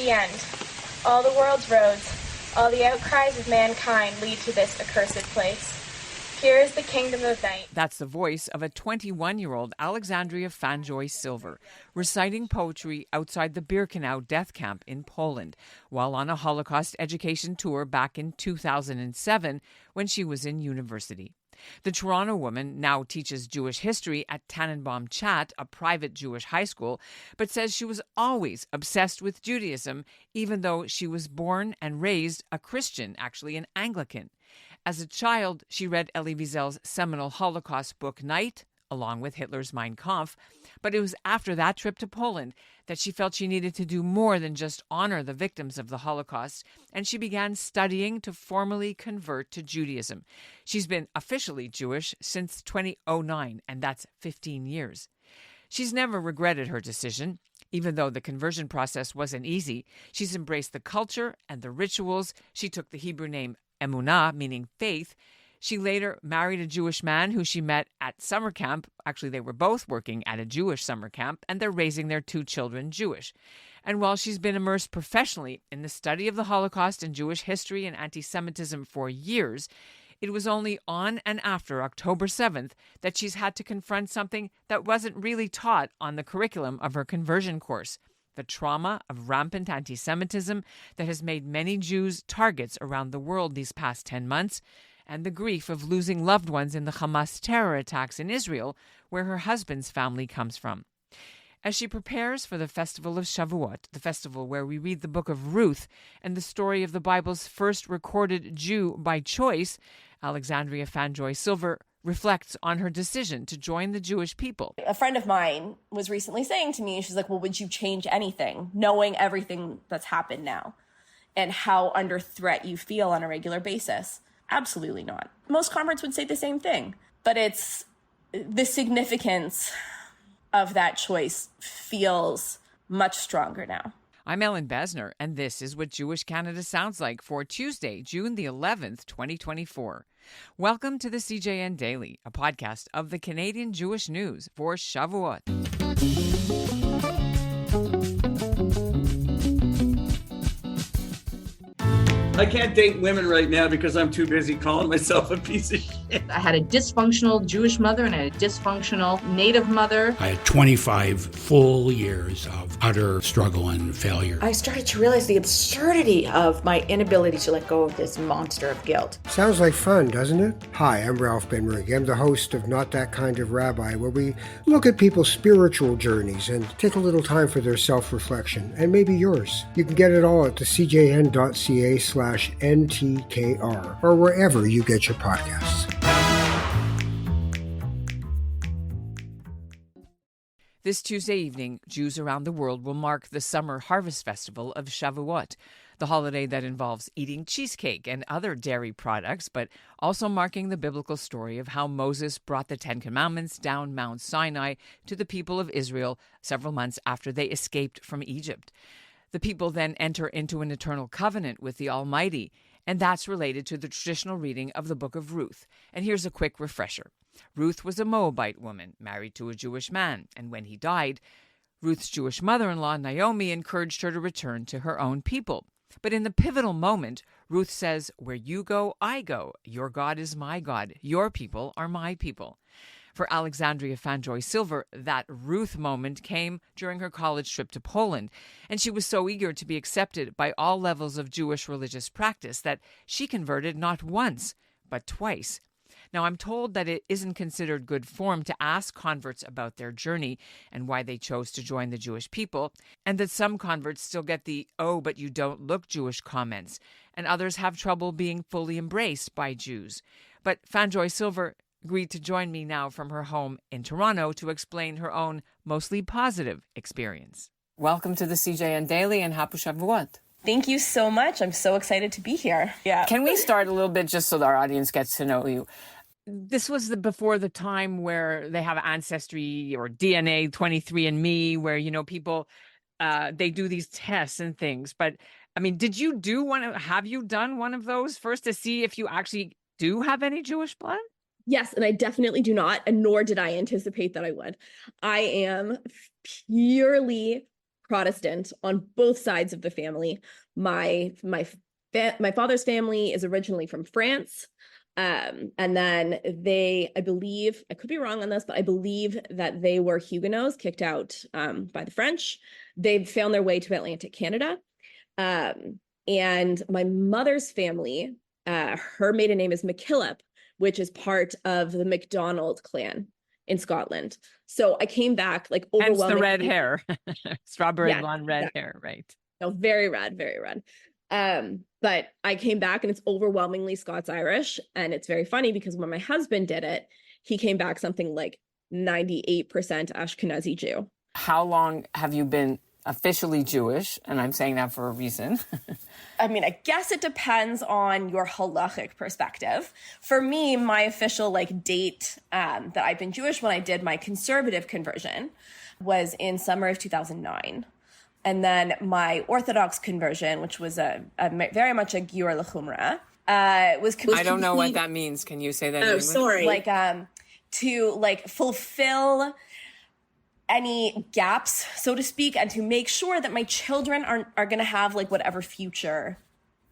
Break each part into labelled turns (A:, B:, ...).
A: the end. All the world's roads, all the outcries of mankind lead to this accursed place. Here is the kingdom of night.
B: That's the voice of a 21-year-old Alexandria Fanjoy Silver, reciting poetry outside the Birkenau death camp in Poland, while on a Holocaust education tour back in 2007 when she was in university. The Toronto woman now teaches Jewish history at Tannenbaum Chat, a private Jewish high school, but says she was always obsessed with Judaism, even though she was born and raised a Christian, actually an Anglican. As a child, she read Elie Wiesel's seminal Holocaust book Night, along with Hitler's Mein Kampf, but it was after that trip to Poland that she felt she needed to do more than just honor the victims of the Holocaust, and she began studying to formally convert to Judaism. She's been officially Jewish since 2009, and that's 15 years. She's never regretted her decision. Even though the conversion process wasn't easy, she's embraced the culture and the rituals. She took the Hebrew name Emunah, meaning faith. She later married a Jewish man who she met at summer camp. Actually, they were both working at a Jewish summer camp, and they're raising their 2 children Jewish. And while she's been immersed professionally in the study of the Holocaust and Jewish history and anti-Semitism for years, it was only on and after October 7th that she's had to confront something that wasn't really taught on the curriculum of her conversion course: the trauma of rampant anti-Semitism that has made many Jews targets around the world these past 10 months, and the grief of losing loved ones in the Hamas terror attacks in Israel, where her husband's family comes from. As she prepares for the festival of Shavuot, the festival where we read the Book of Ruth and the story of the Bible's first recorded Jew by choice, Alexandria Fanjoy Silver reflects on her decision to join the Jewish people.
C: A friend of mine was recently saying to me, she's like, well, would you change anything, knowing everything that's happened now and how under threat you feel on a regular basis? Absolutely not. Most converts would say the same thing, but it's the significance of that choice feels much stronger now.
B: I'm Ellen Besner, and this is what Jewish Canada sounds like for Tuesday, June the 11th, 2024. Welcome to the CJN Daily, a podcast of the Canadian Jewish News for Shavuot.
D: I can't date women right now because I'm too busy calling myself a piece of shit.
E: I had a dysfunctional Jewish mother and I had a dysfunctional Native mother.
F: I had 25 full years of utter struggle and failure.
G: I started to realize the absurdity of my inability to let go of this monster of guilt.
H: Sounds like fun, doesn't it? Hi, I'm Ralph Benrig. I'm the host of Not That Kind of Rabbi, where we look at people's spiritual journeys and take a little time for their self-reflection, and maybe yours. You can get it all at the cjn.ca/NTKR or wherever you get your podcasts.
B: This Tuesday evening, Jews around the world will mark the summer harvest festival of Shavuot, the holiday that involves eating cheesecake and other dairy products, but also marking the biblical story of how Moses brought the Ten Commandments down Mount Sinai to the people of Israel several months after they escaped from Egypt. The people then enter into an eternal covenant with the Almighty, and that's related to the traditional reading of the Book of Ruth. And here's a quick refresher. Ruth was a Moabite woman married to a Jewish man, and when he died, Ruth's Jewish mother-in-law, Naomi, encouraged her to return to her own people. But in the pivotal moment, Ruth says, "Where you go, I go. Your God is my God. Your people are my people." For Alexandria Fanjoy Silver, that Ruth moment came during her college trip to Poland, and she was so eager to be accepted by all levels of Jewish religious practice that she converted not once, but twice. Now, I'm told that it isn't considered good form to ask converts about their journey and why they chose to join the Jewish people, and that some converts still get the, "oh, but you don't look Jewish" comments, and others have trouble being fully embraced by Jews. But Fanjoy Silver agreed to join me now from her home in Toronto to explain her own mostly positive experience. Welcome to the CJN Daily and Happy Shavuot.
C: Thank you so much. I'm so excited to be here. Yeah.
B: Can we start a little bit just so that our audience gets to know you? This was before the time where they have Ancestry or DNA 23andMe, where, people, they do these tests and things. But, I mean, have you done one of those first to see if you actually do have any Jewish blood?
I: Yes, and I definitely do not, and nor did I anticipate that I would. I am purely Protestant on both sides of the family. My father's family is originally from France. And then I believe, I could be wrong on this, but I believe that they were Huguenots kicked out by the French. They've found their way to Atlantic Canada. And my mother's family, her maiden name is McKillop, which is part of the MacDonald clan in Scotland. So I came back like overwhelmingly.
B: Hence the red hair, strawberry blonde red hair, right?
I: No, very red, very red. But I came back and it's overwhelmingly Scots-Irish. And it's very funny because when my husband did it, he came back something like 98% Ashkenazi Jew.
B: How long have you been officially Jewish? And I'm saying that for a reason.
C: I mean, I guess it depends on your halachic perspective. For me, my official date that I've been Jewish when I did my conservative conversion was in summer of 2009. And then my Orthodox conversion, which was very much a Giur L'Chumra, was
B: I don't know what that means. Can you say that?
I: Oh, sorry.
C: To fulfill any gaps, so to speak, and to make sure that my children are going to have whatever future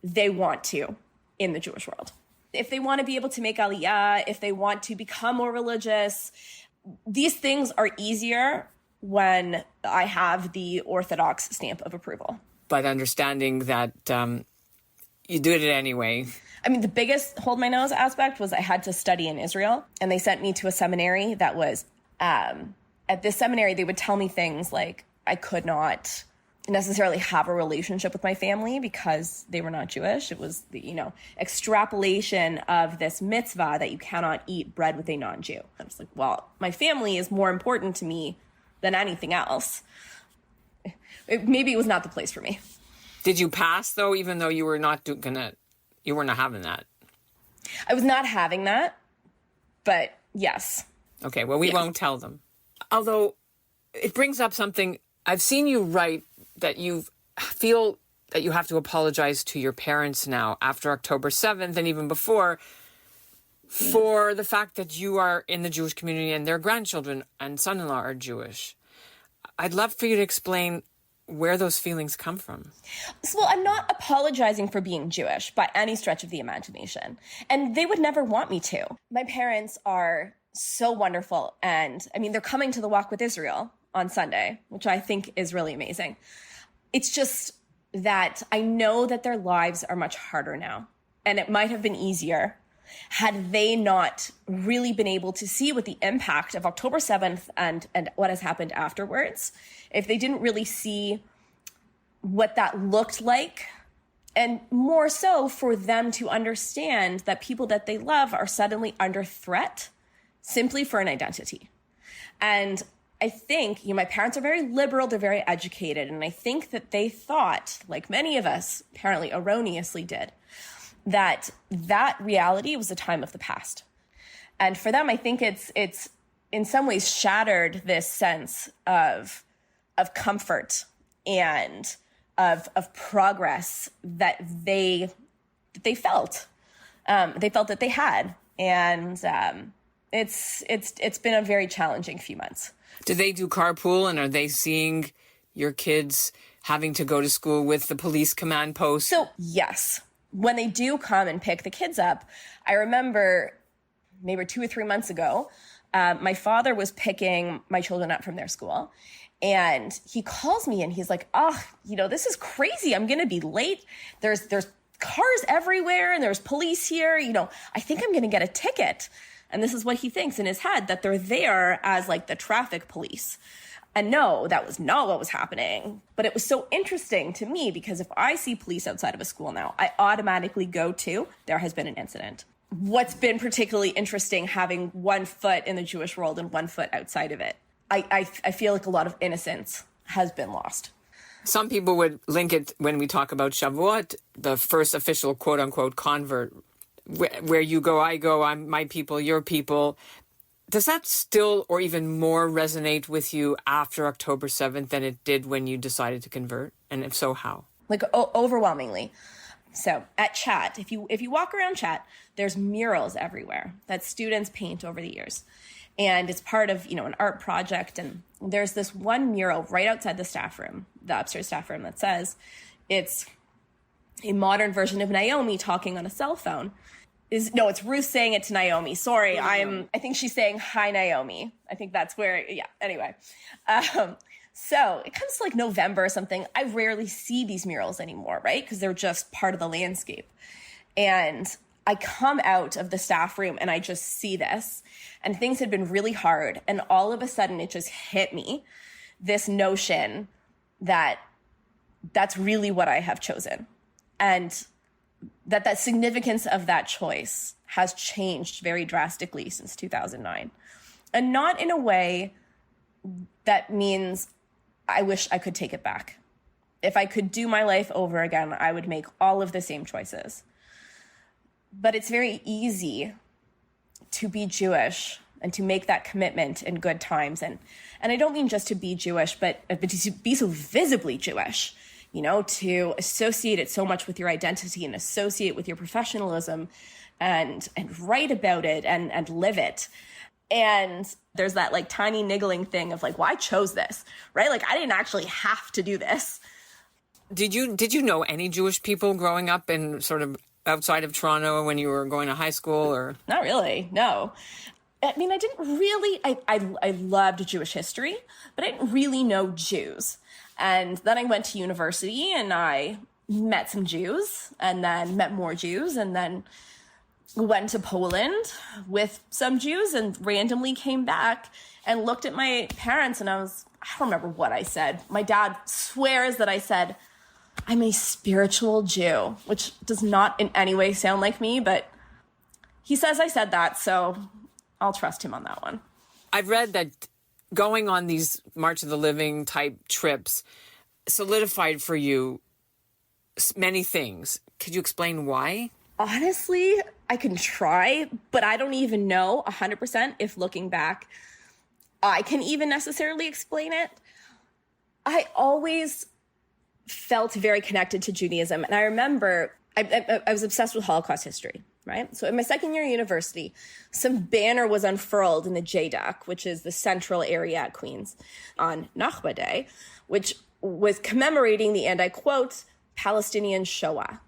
C: they want to in the Jewish world. If they want to be able to make aliyah, if they want to become more religious, these things are easier when I have the Orthodox stamp of approval.
B: But understanding that you did it anyway.
C: I mean, the biggest hold my nose aspect was I had to study in Israel, and they sent me to a seminary that was, at this seminary, they would tell me things like I could not necessarily have a relationship with my family because they were not Jewish. It was the, extrapolation of this mitzvah that you cannot eat bread with a non-Jew. I was like, well, my family is more important to me than anything else. Maybe it was not the place for me.
B: Did you pass though, even though you were not you were not having that?
C: I was not having that, but yes.
B: Okay, well, we won't tell them. Although it brings up something, I've seen you write that you feel that you have to apologize to your parents now after October 7th and even before for the fact that you are in the Jewish community and their grandchildren and son-in-law are Jewish. I'd love for you to explain where those feelings come from.
C: Well, I'm not apologizing for being Jewish by any stretch of the imagination. And they would never want me to. My parents are so wonderful. And I mean, they're coming to the Walk with Israel on Sunday, which I think is really amazing. It's just that I know that their lives are much harder now. And it might have been easier had they not really been able to see what the impact of October 7th and what has happened afterwards, if they didn't really see what that looked like, and more so for them to understand that people that they love are suddenly under threat simply for an identity. And I think, my parents are very liberal, they're very educated, and I think that they thought, like many of us apparently erroneously did, that reality was a time of the past. And for them, I think it's in some ways shattered this sense of comfort and of progress that they felt. They felt that they had. And it's been a very challenging few months.
B: Do they do carpool, and are they seeing your kids having to go to school with the police command post?
C: So, yes. When they do come and pick the kids up, I remember maybe 2 or 3 months ago, my father was picking my children up from their school, and he calls me and he's like, this is crazy. I'm going to be late. There's cars everywhere and there's police here. I think I'm going to get a ticket. And this is what he thinks in his head, that they're there as the traffic police. And no, that was not what was happening. But it was so interesting to me because if I see police outside of a school now, I automatically go to, there has been an incident. What's been particularly interesting, having one foot in the Jewish world and one foot outside of it, I feel like a lot of innocence has been lost.
B: Some people would link it when we talk about Shavuot, the first official quote-unquote convert, where you go, I go, I'm my people, your people. Does that still or even more resonate with you after October 7th than it did when you decided to convert? And if so, how?
C: Overwhelmingly. So at Chat, if you walk around Chat, there's murals everywhere that students paint over the years. And it's part of, an art project. And there's this one mural right outside the staff room the upstairs staff room that says it's a modern version of Naomi talking on a cell phone. It's Ruth saying it to Naomi. Sorry, I think she's saying, hi, Naomi. I think that's where, anyway. So it comes to like November or something. I rarely see these murals anymore, right? Because they're just part of the landscape. And I come out of the staff room and I just see this. And things had been really hard. And all of a sudden it just hit me, this notion that that's really what I have chosen. And that significance of that choice has changed very drastically since 2009. And not in a way that means I wish I could take it back. If I could do my life over again, I would make all of the same choices. But it's very easy to be Jewish and to make that commitment in good times. And I don't mean just to be Jewish, but to be so visibly Jewish, to associate it so much with your identity and associate with your professionalism and write about it and live it. And there's that like tiny niggling thing of like, well, I chose this, right? Like I didn't actually have to do this.
B: Did you know any Jewish people growing up in sort of outside of Toronto when you were going to high school or?
C: Not really, no. I mean, I didn't really, I loved Jewish history, but I didn't really know Jews. And then I went to university and I met some Jews and then met more Jews and then went to Poland with some Jews and randomly came back and looked at my parents and I don't remember what I said. My dad swears that I said, I'm a spiritual Jew, which does not in any way sound like me, but he says I said that, so I'll trust him on that one.
B: I've read that going on these March of the Living type trips solidified for you many things. Could you explain why?
C: Honestly, I can try, but I don't even know 100% if looking back, I can even necessarily explain it. I always felt very connected to Judaism. And I remember I was obsessed with Holocaust history, right? So in my second year of university, some banner was unfurled in the JDAC, which is the central area at Queens, on Nakba Day, which was commemorating the, and I quote, Palestinian Shoah.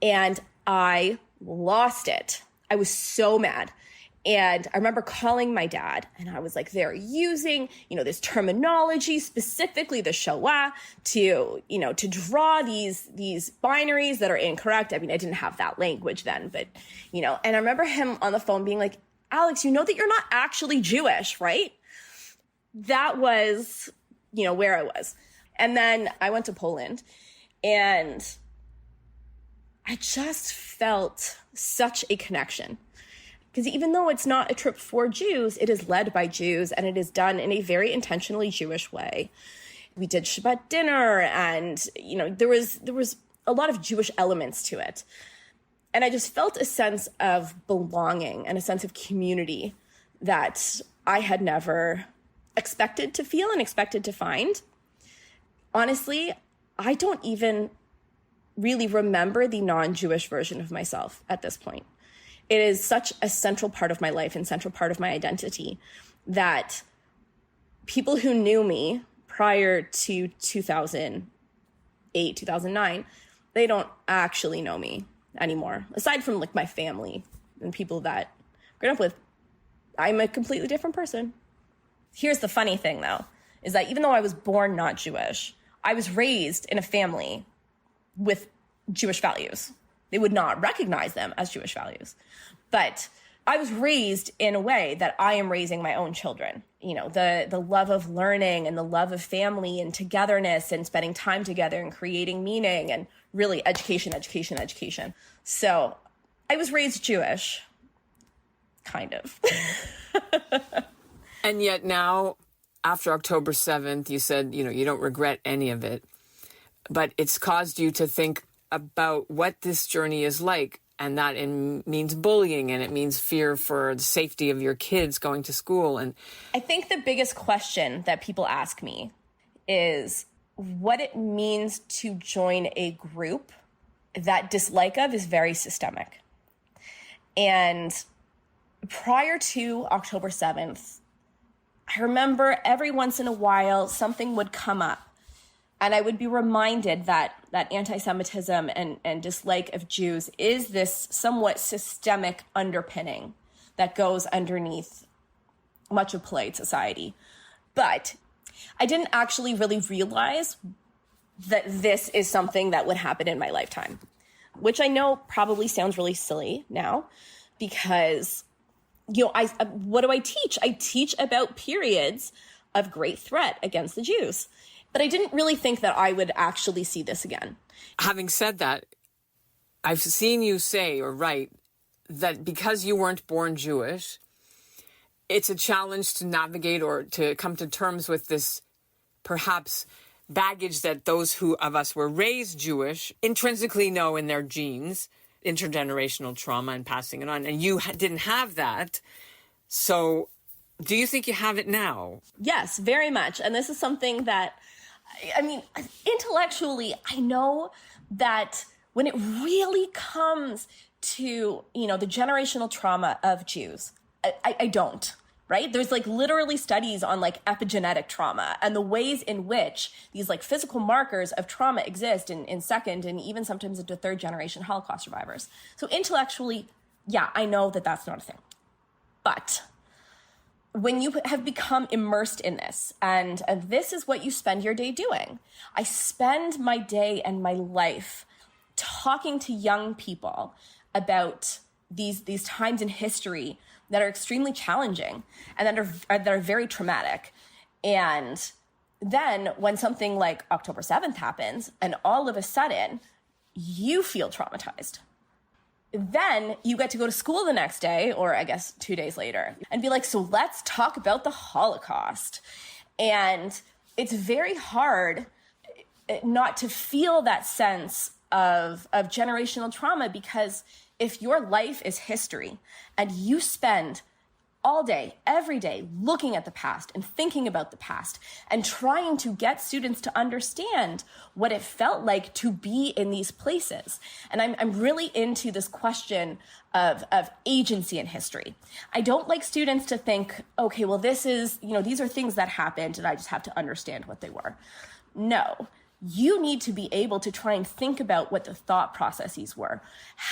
C: And I lost it. I was so mad. And I remember calling my dad and I was like, they're using, this terminology, specifically the Shoah, to draw these binaries that are incorrect. I mean, I didn't have that language then, but, and I remember him on the phone being like, Alex, you know that you're not actually Jewish, right? That was, where I was. And then I went to Poland and I just felt such a connection. Because even though it's not a trip for Jews, it is led by Jews and it is done in a very intentionally Jewish way. We did Shabbat dinner and, there was a lot of Jewish elements to it. And I just felt a sense of belonging and a sense of community that I had never expected to feel and expected to find. Honestly, I don't even really remember the non-Jewish version of myself at this point. It is such a central part of my life and central part of my identity that people who knew me prior to 2008, 2009, they don't actually know me anymore. Aside from like my family and people that I've grown up with, I'm a completely different person. Here's the funny thing though, is that even though I was born not Jewish, I was raised in a family with Jewish values. They would not recognize them as Jewish values. But I was raised in a way that I am raising my own children. The love of learning and the love of family and togetherness and spending time together and creating meaning and really education. So I was raised Jewish, kind of.
B: And yet now, after October 7th, you said, you don't regret any of it. But it's caused you to think about what this journey is like, and that it means bullying and it means fear for the safety of your kids going to school. And
C: I think the biggest question that people ask me is what it means to join a group that dislike of is very systemic. And prior to October 7th, I remember every once in a while something would come up And I would be reminded that anti-Semitism and dislike of Jews is this somewhat systemic underpinning that goes underneath much of polite society. But I didn't actually really realize that this is something that would happen in my lifetime, which I know probably sounds really silly now because, what do I teach? I teach about periods of great threat against the Jews. But I didn't really think that I would actually see this again.
B: Having said that, I've seen you say or write that because you weren't born Jewish, it's a challenge to navigate or to come to terms with this perhaps baggage that those of us were raised Jewish intrinsically know in their genes, intergenerational trauma and passing it on. And you didn't have that. So do you think you have it now?
C: Yes, very much. And this is something that, intellectually, I know that when it really comes to, the generational trauma of Jews, I don't, right? There's literally studies on epigenetic trauma and the ways in which these physical markers of trauma exist in second and even sometimes into third generation Holocaust survivors. So intellectually, yeah, I know that that's not a thing. But when you have become immersed in this, and this is what you spend your day doing. I spend my day and my life talking to young people about these times in history that are extremely challenging and that are very traumatic. And then when something like October 7th happens, and all of a sudden you feel traumatized, then you get to go to school the next day, or I guess 2 days later, and be like, so let's talk about the Holocaust. And it's very hard not to feel that sense of generational trauma, because if your life is history and you spend all day, every day, looking at the past and thinking about the past and trying to get students to understand what it felt like to be in these places. And I'm really into this question of agency in history. I don't like students to think, okay, well, this is, these are things that happened and I just have to understand what they were. No. You need to be able to try and think about what the thought processes were,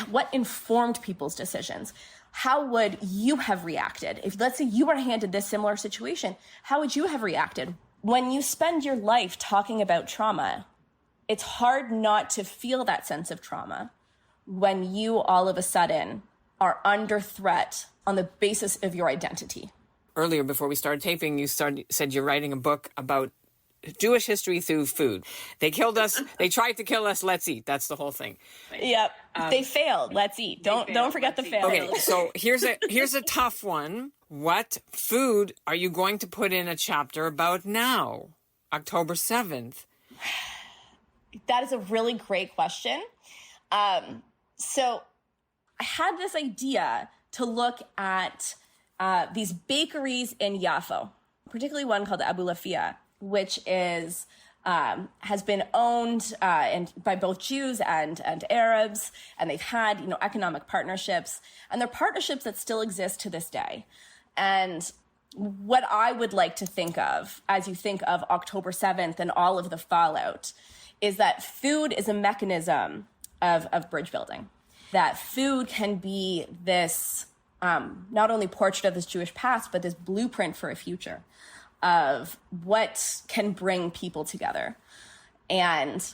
C: what informed people's decisions. How would you have reacted? If, let's say, you were handed this similar situation, how would you have reacted? When you spend your life talking about trauma, it's hard not to feel that sense of trauma when you all of a sudden are under threat on the basis of your identity.
B: Earlier, before we started taping, you said you're writing a book about Jewish history through food. They killed us. They tried to kill us. Let's eat. That's the whole thing.
C: Yep. They failed. Let's eat. Don't forget the fail.
B: Okay. So here's a tough one. What food are you going to put in a chapter about now, October 7th?
C: That is a really great question. So I had this idea to look at these bakeries in Yafo, particularly one called Abu Lafia, which is has been owned and by both Jews and Arabs, and they've had economic partnerships, and they're partnerships that still exist to this day. And what I would like to think of as you think of October 7th and all of the fallout is that food is a mechanism of bridge building. That food can be this not only portrait of this Jewish past, but this blueprint for a future of what can bring people together. And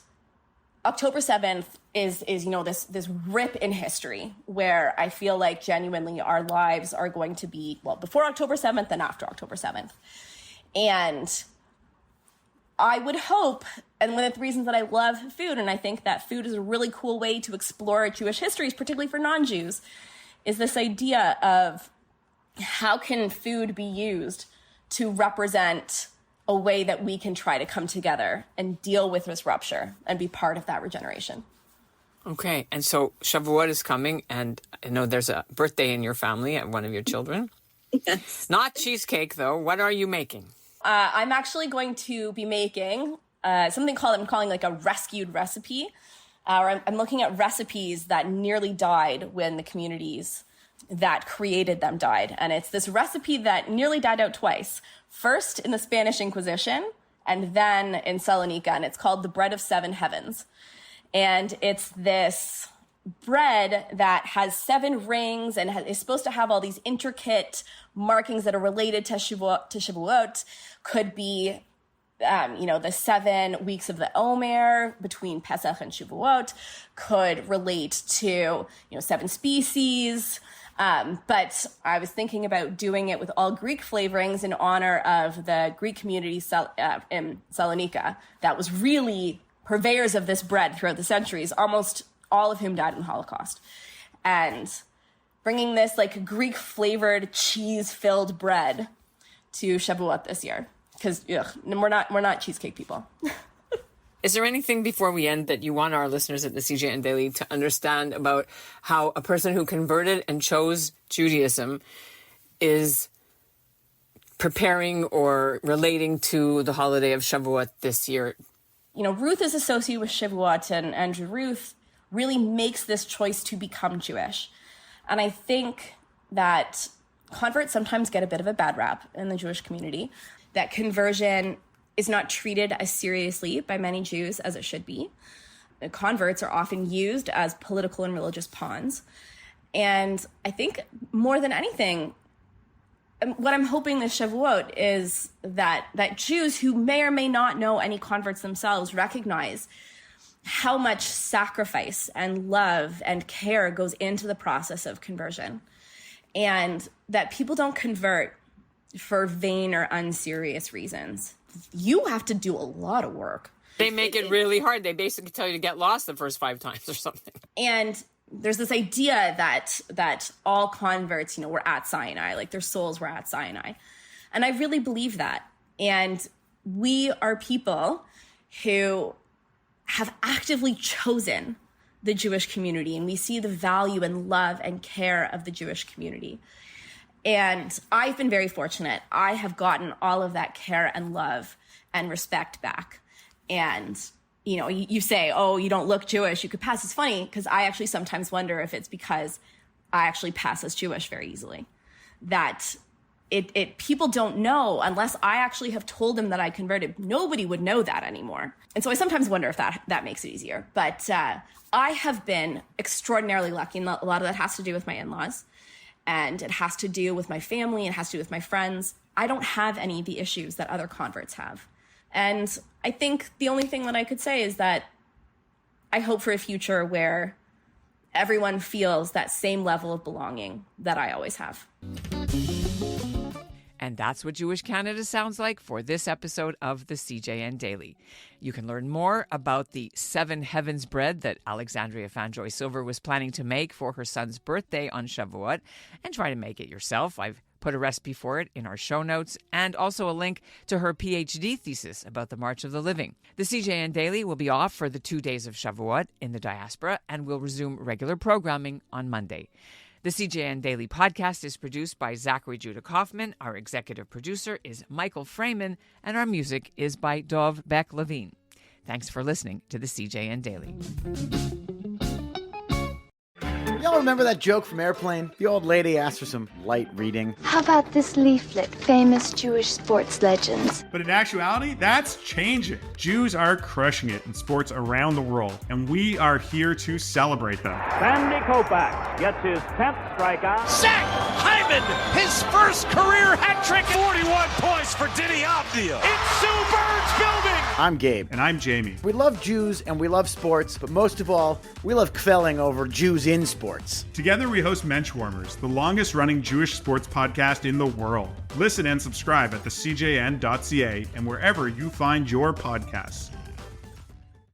C: October 7th is this rip in history where I feel like genuinely our lives are going to be, well, before October 7th and after October 7th. And I would hope, and one of the reasons that I love food, and I think that food is a really cool way to explore Jewish histories, particularly for non-Jews, is this idea of how can food be used to represent a way that we can try to come together and deal with this rupture and be part of that regeneration.
B: Okay, and so Shavuot is coming, and I know there's a birthday in your family at one of your children.
I: Yes.
B: Not cheesecake, though. What are you making?
C: I'm actually going to be making something I'm calling like a rescued recipe. Or I'm looking at recipes that nearly died when the communities that created them died. And it's this recipe that nearly died out twice. First in the Spanish Inquisition, and then in Salonika, and it's called the Bread of Seven Heavens. And it's this bread that has 7 rings and is supposed to have all these intricate markings that are related to Shavuot. Could be, the 7 weeks of the Omer between Pesach and Shavuot. Could relate to, 7 species. But I was thinking about doing it with all Greek flavorings in honor of the Greek community in Salonika that was really purveyors of this bread throughout the centuries, almost all of whom died in the Holocaust. And bringing this like Greek flavored cheese filled bread to Shavuot this year, because we're not cheesecake people.
B: Is there anything before we end that you want our listeners at the CJN Daily to understand about how a person who converted and chose Judaism is preparing or relating to the holiday of Shavuot this year?
C: Ruth is associated with Shavuot, and Ruth really makes this choice to become Jewish. And I think that converts sometimes get a bit of a bad rap in the Jewish community, that conversion is not treated as seriously by many Jews as it should be. The converts are often used as political and religious pawns. And I think more than anything, what I'm hoping this Shavuot is that Jews who may or may not know any converts themselves recognize how much sacrifice and love and care goes into the process of conversion, and that people don't convert for vain or unserious reasons. You have to do a lot of work.
B: They make it really hard. They basically tell you to get lost the first 5 times or something.
C: And there's this idea that all converts, were at Sinai, like their souls were at Sinai. And I really believe that. And we are people who have actively chosen the Jewish community, and we see the value and love and care of the Jewish community. And I've been very fortunate. I have gotten all of that care and love and respect back. And, you say, oh, you don't look Jewish, you could pass. It's funny because I actually sometimes wonder if it's because I actually pass as Jewish very easily. That people don't know unless I actually have told them that I converted. Nobody would know that anymore. And so I sometimes wonder if that makes it easier. But I have been extraordinarily lucky, and a lot of that has to do with my in-laws. And it has to do with my family. It has to do with my friends. I don't have any of the issues that other converts have. And I think the only thing that I could say is that I hope for a future where everyone feels that same level of belonging that I always have.
B: And that's what Jewish Canada sounds like for this episode of the CJN Daily. You can learn more about the 7 Heavens bread that Alexandria Fanjoy Silver was planning to make for her son's birthday on Shavuot, and try to make it yourself. I've put a recipe for it in our show notes, and also a link to her PhD thesis about the March of the Living. The CJN Daily will be off for the 2 days of Shavuot in the diaspora and will resume regular programming on Monday. The CJN Daily podcast is produced by Zachary Judah Kaufman. Our executive producer is Michael Freeman, and our music is by Dov Beck-Levine. Thanks for listening to the CJN Daily.
J: Y'all remember that joke from Airplane? The old lady asked for some light reading.
K: How about this leaflet, famous Jewish sports legends?
L: But in actuality, that's changing. Jews are crushing it in sports around the world, and we are here to celebrate them.
M: Sandy Koufax gets his 10th strikeout.
N: Zach Hyman, his first career hat trick. 41 points for Diddy Avdia. It's Sue Bird's building.
J: I'm Gabe.
L: And I'm Jamie.
J: We love Jews and we love sports, but most of all, we love kvelling over Jews in sports.
L: Together we host Menschwarmers, the longest running Jewish sports podcast in the world. Listen and subscribe at thecjn.ca and wherever you find your podcasts.